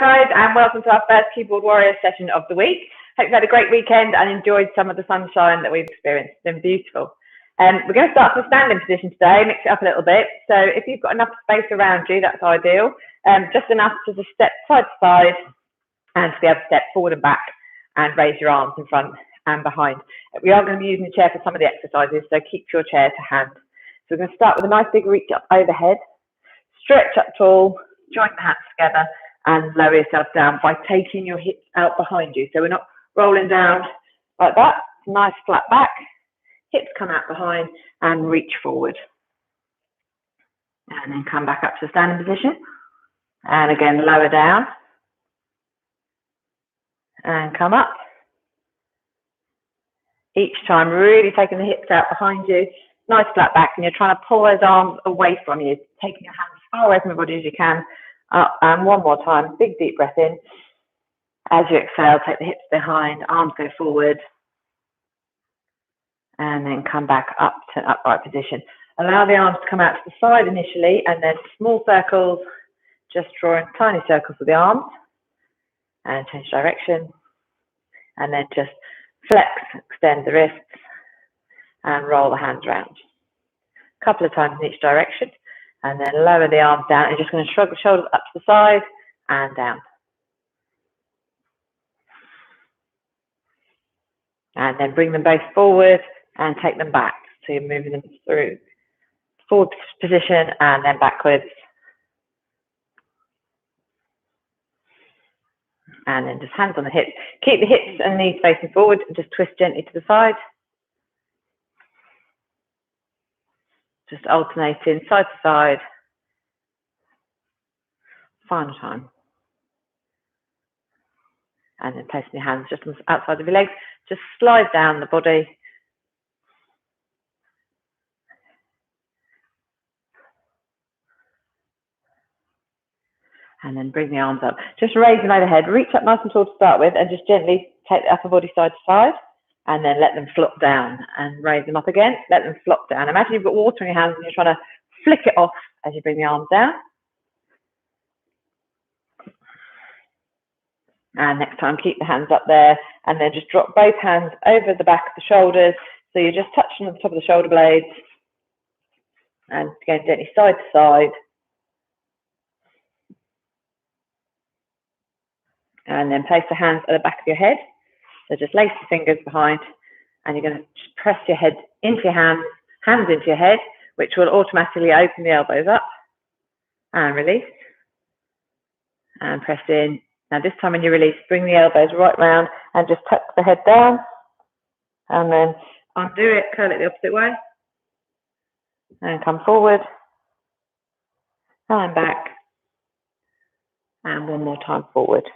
guys, and welcome to our first Keyboard Warrior session of the week. Hope you've had a great weekend and enjoyed some of the sunshine that we've experienced. It's been beautiful. We're going to start from a standing position today, mix it up a little bit. So if you've got enough space around you, that's ideal. Just enough to just step side to side and to be able to step forward and back and raise your arms in front and behind. We are going to be using the chair for some of the exercises, so keep your chair to hand. So we're going to start with a nice big reach up overhead, stretch up tall, join the hands together, and lower yourself down by taking your hips out behind you. So we're not rolling down like that. Nice flat back, hips come out behind and reach forward. And then come back up to the standing position. And again, lower down. And come up. Each time really taking the hips out behind you. Nice flat back, and you're trying to pull those arms away from you, taking your hands as far away from your body as you can. Up, and one more time, big deep breath in. As you exhale, take the hips behind, arms go forward, and then come back up to an upright position. Allow the arms to come out to the side initially, and then small circles, just drawing tiny circles with the arms, and change direction, and then just flex, extend the wrists, and roll the hands around. A couple of times in each direction. And then lower the arms down. You're just going to shrug the shoulders up to the side and down. And then bring them both forward and take them back. So you're moving them through forward position and then backwards. And then just hands on the hips. Keep the hips and knees facing forward and just twist gently to the side. Just alternating side to side. Final time. And then placing your hands just outside of your legs. Just slide down the body. And then bring the arms up. Just raise them overhead. Reach up nice and tall to start with and just gently take the upper body side to side. And then let them flop down and raise them up again. Let them flop down. Imagine you've got water in your hands and you're trying to flick it off as you bring the arms down. And next time, keep the hands up there and then just drop both hands over the back of the shoulders. So you're just touching on the top of the shoulder blades and going gently side to side. And then place the hands at the back of your head. So just lace the fingers behind and you're going to just press your head into your hands into your head, which will automatically open the elbows up and release. And press in. Now this time when you release, bring the elbows right round and just tuck the head down. And then undo it, curl it the opposite way. And come forward. And back. And one more time forward.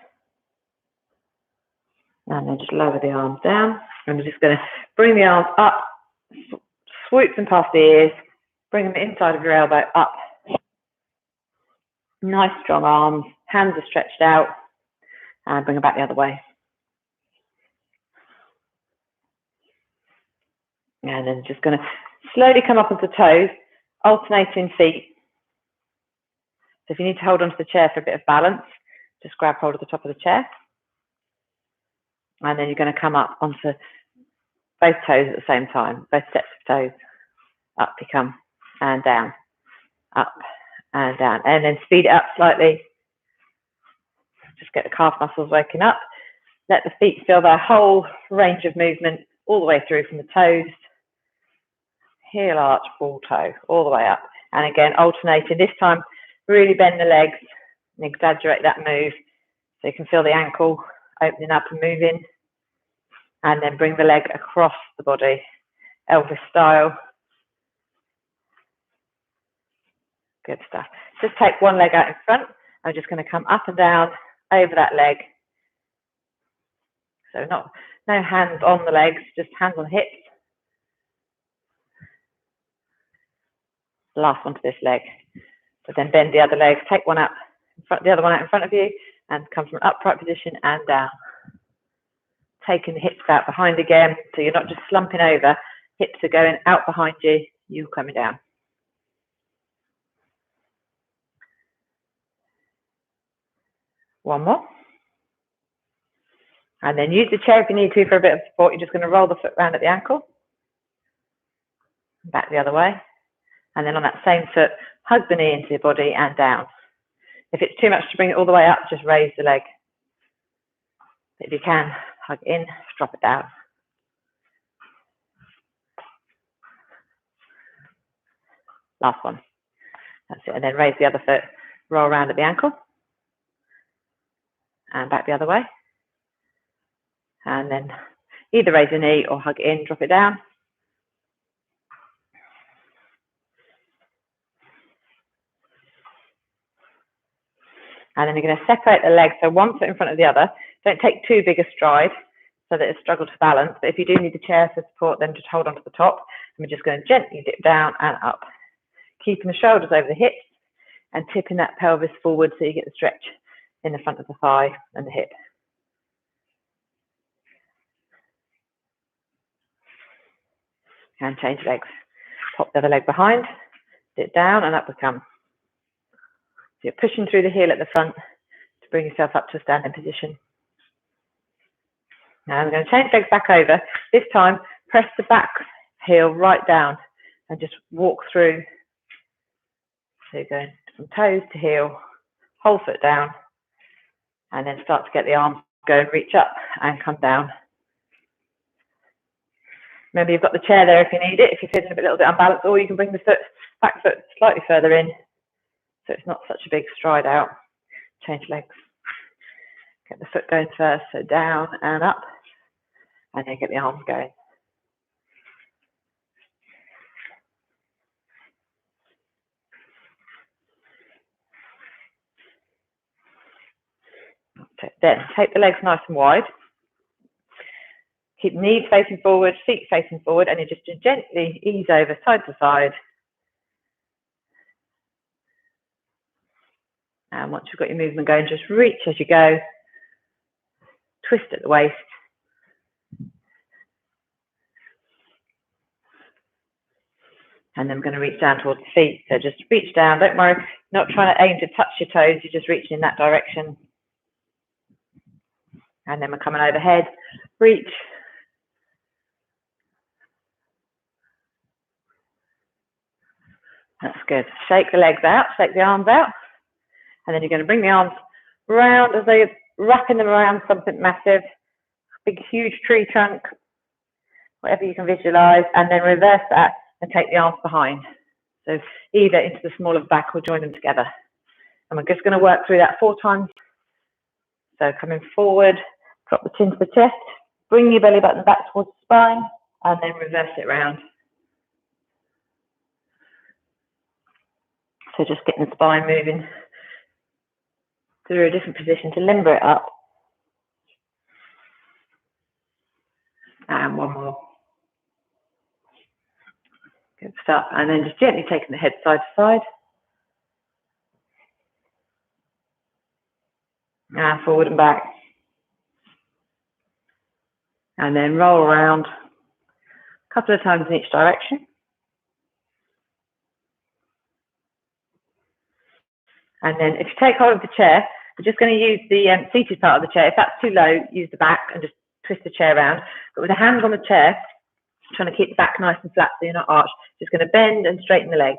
And then just lower the arms down. And we're just going to bring the arms up, swoop them past the ears, bring them inside of your elbow up. Nice strong arms, hands are stretched out, and bring them back the other way. And then just going to slowly come up onto toes, alternating feet. So if you need to hold onto the chair for a bit of balance, just grab hold of the top of the chair. And then you're going to come up onto both toes at the same time, both sets of toes. Up you come, and down, up and down. And then speed it up slightly. Just get the calf muscles waking up. Let the feet feel their whole range of movement all the way through from the toes. Heel arch, ball toe, all the way up. And again, alternating. This time, really bend the legs and exaggerate that move. So you can feel the ankle opening up and moving, and then bring the leg across the body, Elvis style. Good stuff. Just take one leg out in front. I'm just going to come up and down over that leg. So no hands on the legs, just hands on hips. Last one to this leg. So then bend the other leg, take one up in front, the other one out in front of you, and come from an upright position and down. Taking the hips out behind again, so you're not just slumping over. Hips are going out behind you, you're coming down. One more. And then use the chair if you need to for a bit of support. You're just going to roll the foot round at the ankle. Back the other way. And then on that same foot, hug the knee into your body and down. If it's too much to bring it all the way up, just raise the leg. If you can, hug in, drop it down. Last one. That's it. And then raise the other foot, roll around at the ankle. And back the other way. And then either raise your knee or hug in, drop it down. And then you're going to separate the legs, so one foot in front of the other. Don't take too big a stride so that it struggles to balance. But if you do need the chair for support, then just hold on to the top. And we're just going to gently dip down and up. Keeping the shoulders over the hips and tipping that pelvis forward so you get the stretch in the front of the thigh and the hip. And change legs. Pop the other leg behind, dip down and up we come. So you're pushing through the heel at the front to bring yourself up to a standing position. Now I'm going to change legs back over. This time, press the back heel right down and just walk through. So you're going from toes to heel, whole foot down, and then start to get the arms go and reach up and come down. Remember, you've got the chair there if you need it, if you're feeling a little bit unbalanced, or you can bring the back foot slightly further in, so it's not such a big stride out. Change legs. Get the foot going first, so down and up, and then get the arms going. Okay, then take the legs nice and wide. Keep knees facing forward, feet facing forward, and you just gently ease over side to side. And once you've got your movement going, just reach as you go. Twist at the waist. And then we're going to reach down towards the feet. So just reach down. Don't worry, not trying to aim to touch your toes. You're just reaching in that direction. And then we're coming overhead. Reach. That's good. Shake the legs out, shake the arms out. And then you're going to bring the arms round as though you're wrapping them around something massive. Big, huge tree trunk, whatever you can visualize. And then reverse that and take the arms behind. So either into the small of the back or join them together. And we're just going to work through that 4 times. So coming forward, drop the chin to the chest, bring your belly button back towards the spine, and then reverse it round. So just getting the spine moving through a different position to limber it up. And one more. Good stuff. And then just gently taking the head side to side. And forward and back. And then roll around a couple of times in each direction. And then if you take hold of the chair, we're just going to use the seated part of the chair. If that's too low, use the back and just twist the chair around. But with the hands on the chair, trying to keep the back nice and flat so you're not arched, just going to bend and straighten the legs.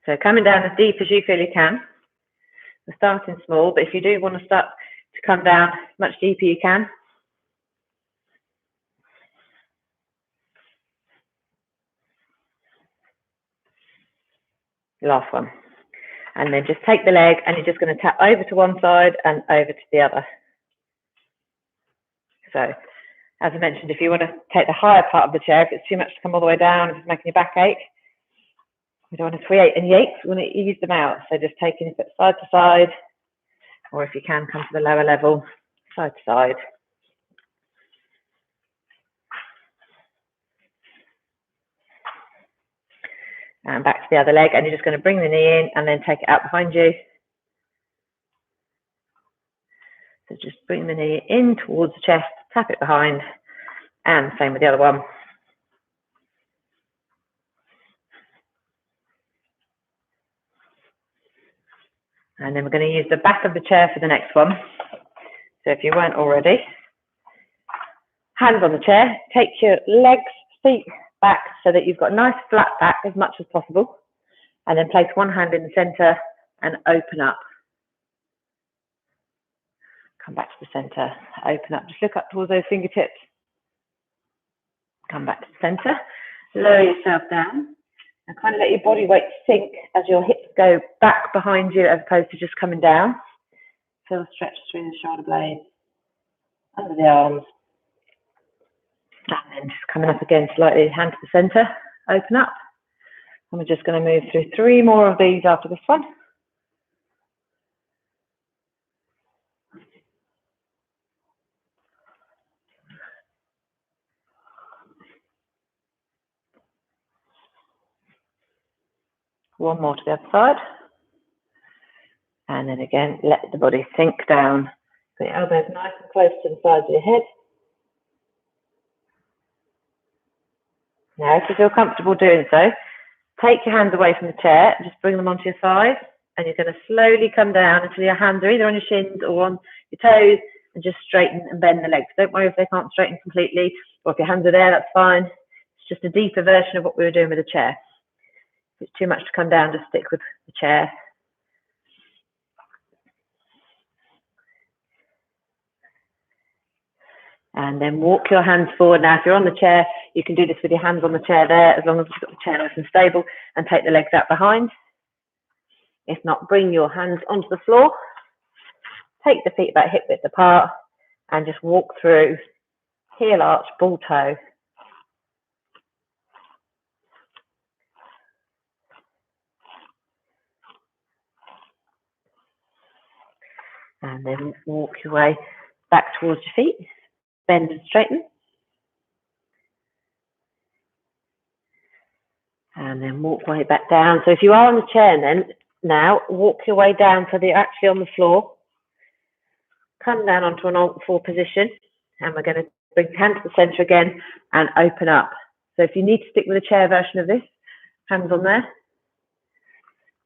So coming down as deep as you feel you can. We're starting small, but if you do want to start to come down much deeper, you can. Last one. And then just take the leg and you're just going to tap over to one side and over to the other. So, as I mentioned, if you want to take the higher part of the chair, if it's too much to come all the way down, if it's making your back ache, we don't want to create any aches, we want to ease them out. So just taking it side to side, or if you can, come to the lower level, side to side. And back to the other leg, and you're just going to bring the knee in and then take it out behind you. So just bring the knee in towards the chest, tap it behind, and same with the other one. And then we're going to use the back of the chair for the next one. So if you weren't already, hands on the chair, take your legs, feet back so that you've got a nice flat back as much as possible. And then place one hand in the center and open up. Come back to the center, open up, just look up towards those fingertips. Come back to the center, lower yourself down and kind of let your body weight sink as your hips go back behind you as opposed to just coming down. Feel the stretch through the shoulder blades, under the arms. And then just coming up again slightly, hand to the center, open up. And we're just going to move through 3 more of these after this one. One more to the other side. And then again, let the body sink down. Put your elbows nice and close to the sides of your head. Now, if you feel comfortable doing so, take your hands away from the chair and just bring them onto your thighs. And you're going to slowly come down until your hands are either on your shins or on your toes and just straighten and bend the legs. Don't worry if they can't straighten completely, or if your hands are there, that's fine. It's just a deeper version of what we were doing with the chair. If it's too much to come down, just stick with the chair. And then walk your hands forward. Now, if you're on the chair, you can do this with your hands on the chair there, as long as you've got the chair nice and stable, and take the legs out behind. If not, bring your hands onto the floor. Take the feet about hip width apart and just walk through heel arch, ball toe. And then walk your way back towards your feet. Bend and straighten. And then walk your way back down. So if you are on the chair then, now walk your way down so that you're actually on the floor. Come down onto an alt 4 position. And we're going to bring the hand to the center again and open up. So if you need to stick with a chair version of this, hands on there.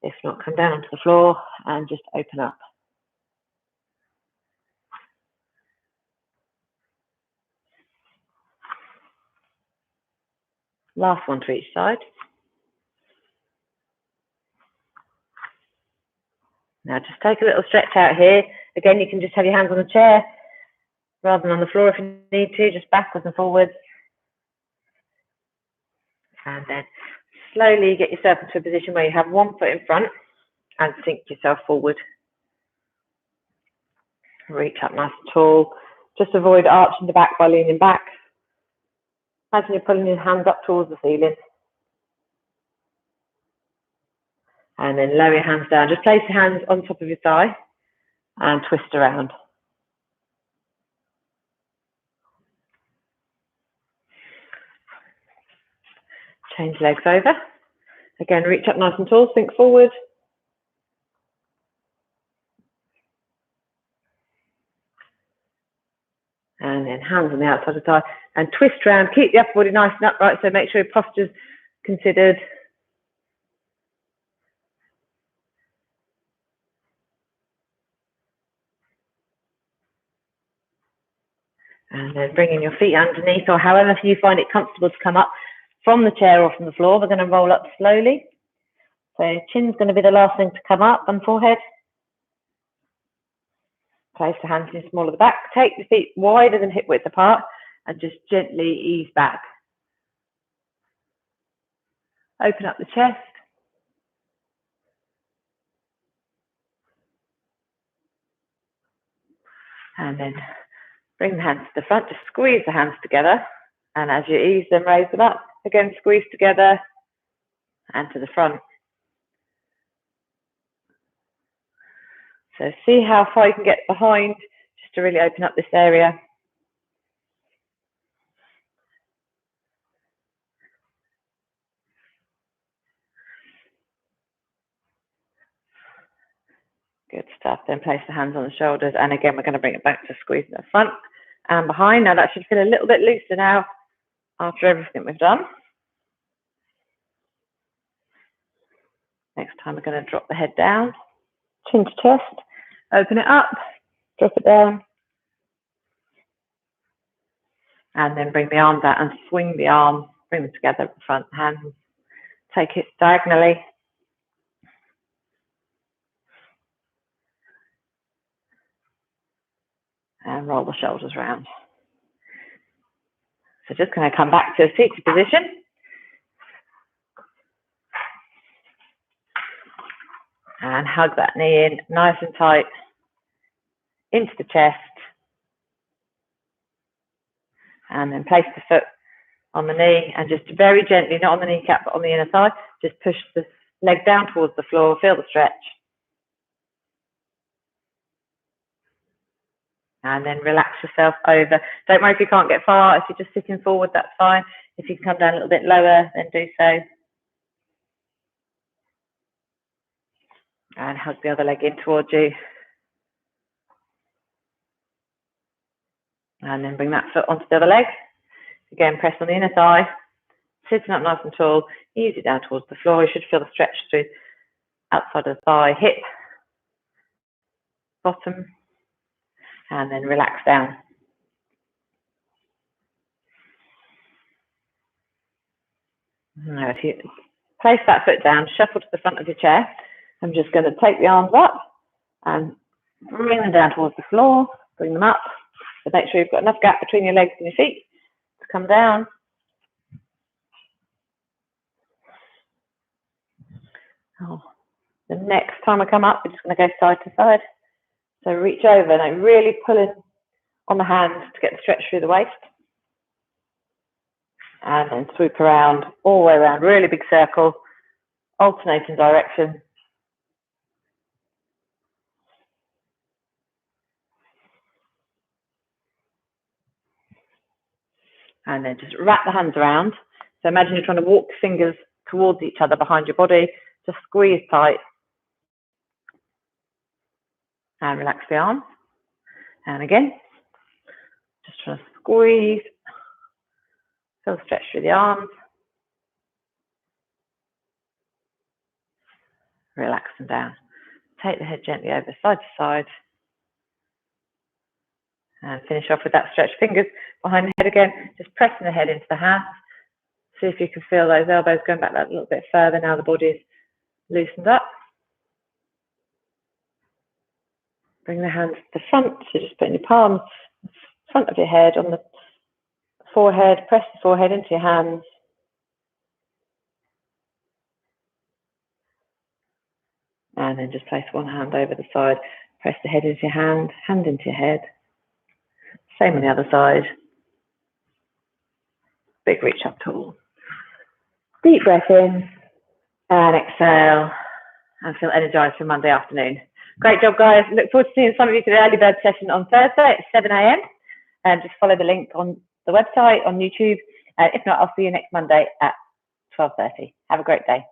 If not, come down onto the floor and just open up. Last one to each side. Now just take a little stretch out here. Again, you can just have your hands on the chair rather than on the floor if you need to, just backwards and forwards. And then slowly get yourself into a position where you have one foot in front and sink yourself forward. Reach up nice and tall. Just avoid arching the back by leaning back. Imagine you're pulling your hands up towards the ceiling. And then lower your hands down. Just place your hands on top of your thigh and twist around. Change legs over. Again, reach up nice and tall, sink forward. And then hands on the outside of the thigh and twist around. Keep the upper body nice and upright, so make sure your posture's considered. And then bringing your feet underneath, or however you find it comfortable to come up from the chair or from the floor. We're going to roll up slowly. So chin's going to be the last thing to come up, and forehead. Place the hands in small of the back. Take the feet wider than hip width apart and just gently ease back. Open up the chest. And then bring the hands to the front. Just squeeze the hands together. And as you ease them, raise them up. Again, squeeze together and to the front. So see how far you can get behind, just to really open up this area. Good stuff. Then place the hands on the shoulders. And again, we're going to bring it back to squeezing the front and behind. Now that should feel a little bit looser now after everything we've done. Next time we're going to drop the head down. chin to chest, open it up, drop it down, and then bring the arms out and swing the arms, bring them together at the front, hands, take it diagonally. And roll the shoulders round. So just going to come back to a seated position. And hug that knee in nice and tight into the chest. And then place the foot on the knee and just very gently, not on the kneecap, but on the inner thigh, just push the leg down towards the floor, feel the stretch. And then relax yourself over. Don't worry if you can't get far. If you're just sitting forward, that's fine. If you can come down a little bit lower, then do so. And hug the other leg in towards you. And then bring that foot onto the other leg. Again, press on the inner thigh. Sitting up nice and tall. Ease it down towards the floor. You should feel the stretch through outside of the thigh, hip, bottom. And then relax down. Now, if you place that foot down, shuffle to the front of your chair. I'm just going to take the arms up and bring them down towards the floor, bring them up. So make sure you've got enough gap between your legs and your feet to come down. Oh. The next time I come up, we're just going to go side to side. So reach over and I'm really pulling on the hands to get the stretch through the waist. And then swoop around, all the way around, really big circle, alternating direction. And then just wrap the hands around. So imagine you're trying to walk the fingers towards each other behind your body. Just squeeze tight. And relax the arms. And again, just trying to squeeze. Feel the stretch through the arms. Relax them down. Take the head gently over side to side. And finish off with that stretch. Fingers behind the head again. Just pressing the head into the hands. See if you can feel those elbows going back that little bit further now the body's loosened up. Bring the hands to the front. So just putting your palms in front of your head on the forehead. Press the forehead into your hands. And then just place one hand over the side. Press the head into your hand, hand into your head. Same on the other side. Big reach up tall. Deep breath in and exhale and feel energized for Monday afternoon. Great job, guys. Look forward to seeing some of you to the early bird session on Thursday at 7 a.m. And just follow the link on the website, on YouTube. If not, I'll see you next Monday at 12:30. Have a great day.